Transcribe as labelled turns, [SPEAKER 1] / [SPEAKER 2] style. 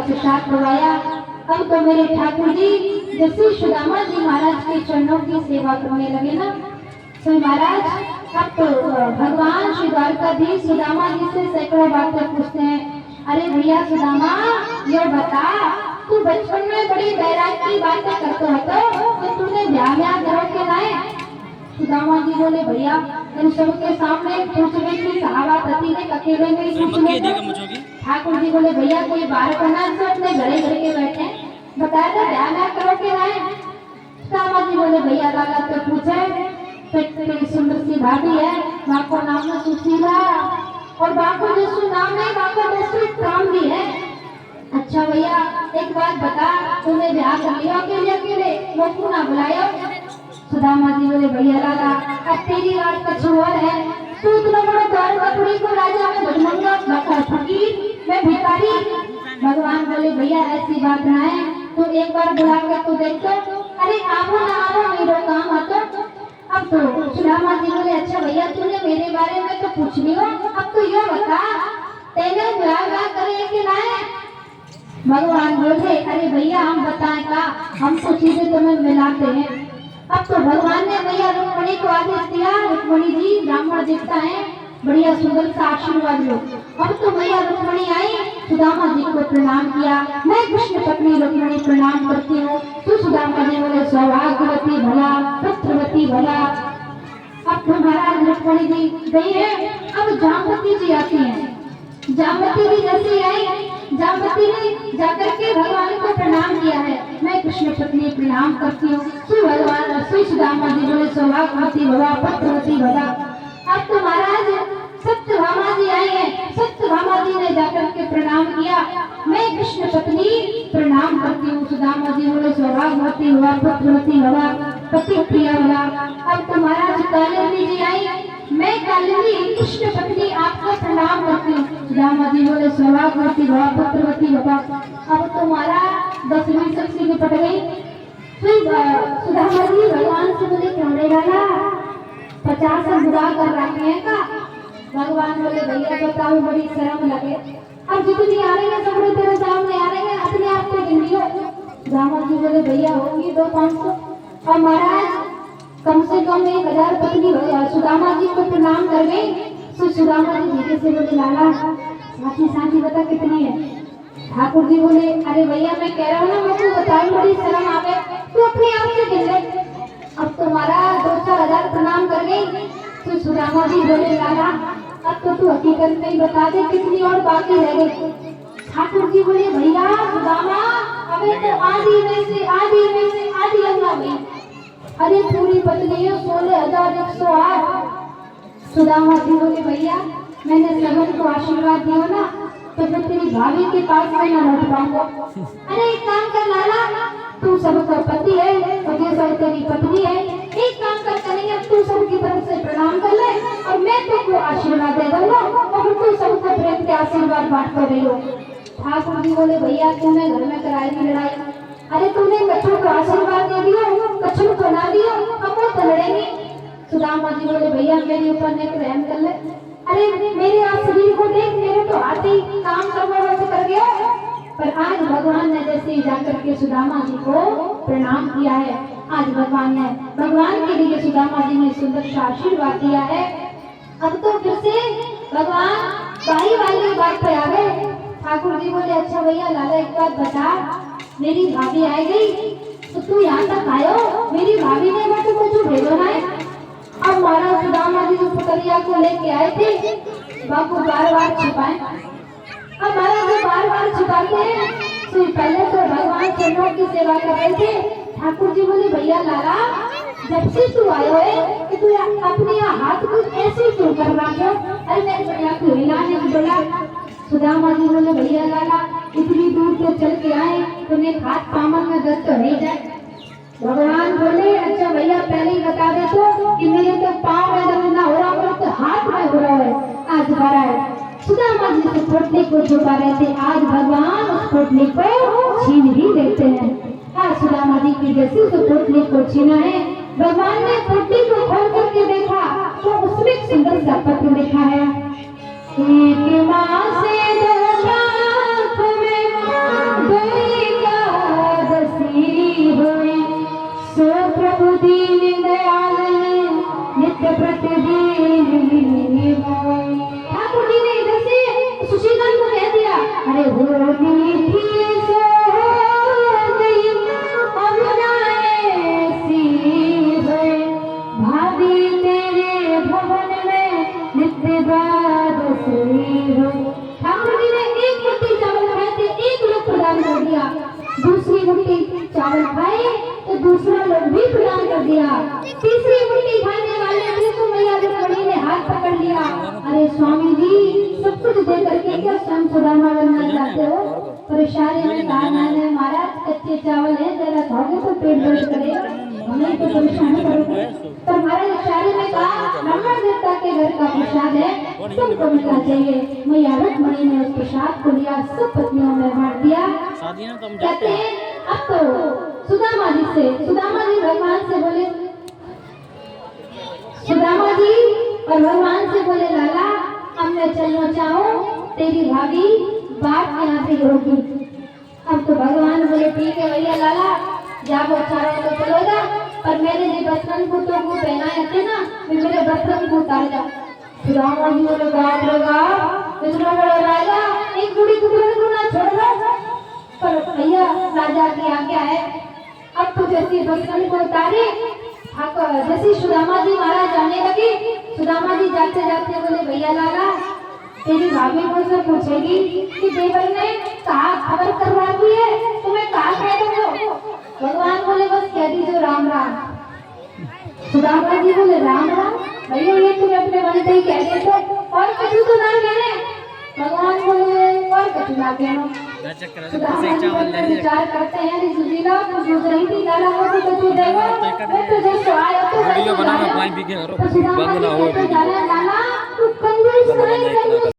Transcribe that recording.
[SPEAKER 1] प्रसाद करवाया। अब तो मेरे ठाकुर जी जैसे सुदामा जी महाराज के चरणों की सेवा करने लगे ना, तो महाराज अब तो भगवान श्री द्वारकाधीश सुदामा जी से सैकड़ों बातें पूछते हैं। अरे भैया सुदामा, ये बता, तू बचपन में बड़ी बैराग की बातें करते हो तो तूने ब्याह करो के लाए? सुदामा जी बोले भैया इन सबके सामने पूछने की कहावत अति ने अकेले में ही पूछ ले। ठाकुर जी बोले भैया कोई बाहर बना से अपने घरे घर के बैठे बताया था ब्याह करो के लाए? सुदामा जी बोले भैया लाला तो पूछे, तेरी सुंदर सी भाभी है, माँ को नाम है सुशीला और बापू जैसू नाम है, बापू जैसू काम भी है। अच्छा भैया एक बात बता, तूने ब्याह कर लिया अकेले वो क्यों ना बुलाया? सुदामा जी बोले भैया लाला अब तेरी बात कुछ और है, तू इतना बड़ा द्वार कटोरी को राजा में भजमंगा फकीर मैं भिखारी। भगवान बोले भैया ऐसी बात ना है, तू एक बार बुला कर तो देख तो। अरे आवो ना आवो मेरा काम आता। अब तो सुदामा जी बोले अच्छा भैया तूने मेरे बारे में तो पूछ लियो, अब तो ये बता तेने ब्याह करे कि नहीं? भगवान बोले अरे भैया हम बताएं का, हम तो चीजें तुम्हें मिलाते हैं। अब तो भगवान ने भैया रुक्मणी को आदेश दिया, रुक्मणी जी ब्राह्मण देवता है, बढ़िया सुंदर सा आशीर्वाद लो। अब तो भैया रुक्मणी आई, सुदामा जी को प्रणाम किया, मैं कृष्ण पत्नी रुक्मणी प्रणाम करती हूँ। तो सुदामा जी बोले सौभाग्यवती भला, पुत्रवती भला। अब तो महाराज रुक्मणी जी गई है, अब जामवती जी आती है। जामवती भी जैसे आई, जामवती ने जाकर के भगवान को प्रणाम किया है, मैं कृष्ण पत्नी प्रणाम करती हूँ। श्री भगवान श्री सुदामा जी बोले सौभाग्यवती भला, पुत्रवती भला। अब तो महाराज सत्यभामा जी आई है, सत्यभामा जी ने जाकर के प्रणाम किया, मैं कृष्ण पत्नी प्रणाम करती हूँ। सुदामा जी बोले सौभाग्यवती भला, पुत्रवती भला, पति प्रिया भला। अब तो महाराज कालिंदी जी आई, मैं कालिंदी कृष्ण पत्नी आपको प्रणाम करती हूँ। सुदामा जी बोले सौभाग्यवती भला, पुत्रवती भला। अब तो महाराज 10वीं शक्ति की पट गई। सुदामा जी भगवान से बोले क्यों डाला 50 बुरा कर रखे हैं का? भगवान बोले भैया बताओ बड़ी शर्म लगे, अब जितनी आ रही है सब तेरे सामने आ रहे हैं, अपने आप को गिन लियो। सुदामा जी बोले भैया होगी 200-500। और महाराज कम से कम 1000 पत्नी सुदामा जी को प्रणाम कर गई। तो सुदामा जी धीरे से बोले लाला साथी साथी बता कितनी है? ठाकुर जी बोले अरे भैया मैं कह रहा हूँ ना, मुझे बताओ बड़ी शर्म आवे, तू अपने आप से गिन ले। अब तो महाराज 2-4 हजार प्रणाम कर गई। तो सुदामा जी बोले लाला अब तो तू हकीकत में बता दे कितनी और बाकी रह गई? ठाकुर जी बोले भैया सुदामा अबे तो आधी लगा गई। अरे पूरी पत्नी है 16,108। सुदामा जी बोले भैया मैंने सबन को आशीर्वाद दिया ना, तो मैं तेरी भाभी के पास में ना लौट पाऊंगा। अरे एक काम कर लाला, तू सबका पति है और ये सब तेरी पत्नी है, एक काम कर करेंगे तू सबकी तरफ से प्रणाम कर ले और मैं तुमको आशीर्वाद दे दूंगा और तू सबको प्रेम के आशीर्वाद बांट कर रही हो। ठाकुर जी बोले भैया तूने घर में कराई थी लड़ाई, अरे तूने बच्चों को आशीर्वाद दे दिया, बच्चों को ना दिया, अब वो तो लड़ेंगे। सुदामा जी बोले भैया मेरे ऊपर नेक रहम कर ले। अरे मेरे आप शरीर को देख, मेरे तो हाथ ही काम करने वाले कर गया। पर आज भगवान ने जैसे ही जाकर के सुदामा जी को प्रणाम किया है, आज भगवान के लिए सुदामा जी ने सुंदर सा आशीर्वाद दिया है। अब तो फिर से भगवान भाई वाली बात पे आ गए। ठाकुर जी बोले अच्छा भैया लाला एक बात बता, मेरी भाभी आ गई तो तू यहाँ तक आयो, मेरी भाभी ने मैं तुमको जो भेजो ना है। अब महाराज सुदामा जी जो पुतलिया को लेके आए थे बापू बार छिपाए। अब महाराज जो बार छिपाते हैं तो पहले तो भगवान चरणों की सेवा कर रहे थे। ठाकुर जी बोले भैया लाला जब से तू आयो है कि तू अपने हाथ को ऐसे क्यों कर रहा है? अरे मैं भैया को हिलाने की बोला। सुदामा जी बोले भैया लाला इतनी दूर से चल के आए, तुम्हें हाथ पामन में दर्द तो नहीं जाए? भगवान बोले अच्छा भैया पहले ही बता दे तो कि मेरे तो पाँव में दर्द ना हो रहा, मेरे तो हाथ में हो रहा है। आज भरा है सुदामा जी से पोटली को छुपा रहे थे, आज भगवान उस पोटली को छीन ही देते हैं। आज सुदामा जी की जैसे उस पोटली को छीना है, भगवान ने पोटली को खोल करके देखा तो उसमें सुंदर सा पत्र लिखा है, एक माँ से 2 लाख में दूसरी मुट्ठी चावल खाए तो दूसरा लोग भी प्रदान कर दिया। तीसरी मुट्ठी खाने वाले ने तो मैया रुक्मिणी ने हाथ पकड़ लिया। अरे स्वामी जी सब कुछ दे करके क्या स्वयं सुदामा बनना चाहते हो? पर इशारे में कहा मैंने महाराज कच्चे चावल है जरा खाओगे तो पेट दर्द करेगा, हमें तो परेशान करोगे। पर महाराज इशारे में कहा ब्राह्मण देवता के घर का प्रसाद है सबको मिलना चाहिए। मैया रुक्मिणी ने उस प्रसाद को लिया, सब पत्नियों में बांट दिया। कहते हैं अब तो सुदामा जी भगवान से बोले, सुदामा जी और भगवान से बोले लाला अब मैं चलना चाहूँ, तेरी भाभी बात में यहाँ से होगी। अब तो भगवान बोले ठीक है भैया लाला जाओ अच्छा रहो तो चलोगा, पर मैंने जो बचपन को तो वो पहनाए थे ना वे मेरे बचपन को उतार जा। सुदामा जी बोले बाप रे बाप इतना बड़ा राजा एक बूढ़ी कुकड़ी को ना छोड़ दो। पर भैया राजा की आज्ञा है। अब तो जैसे बचपन को उतारे जैसे सुदामा जी महाराज जाने लगे, सुदामा जी जाते जाते बोले भैया लाला तेरी भाभी मुझसे पूछेगी कि देवर ने कहा खबर करवा दी है तुम्हें कहा कह दो। भगवान बोले बस कह दीजिए राम राम। सुदामा जी बोले राम राम भैया ये तुम्हें अपने मन से ही कह देते और कुछ तो ना कहने। भगवान बोले और कुछ ना कहना। सुदामा जी विचार करते हैं सुशीला तो सोच रही थी लाला वो तो तू देगा मैं तो जैसे आया तो वीडियो बनाना पाई भी के और बंद ना हो लाला तू कंजूस नहीं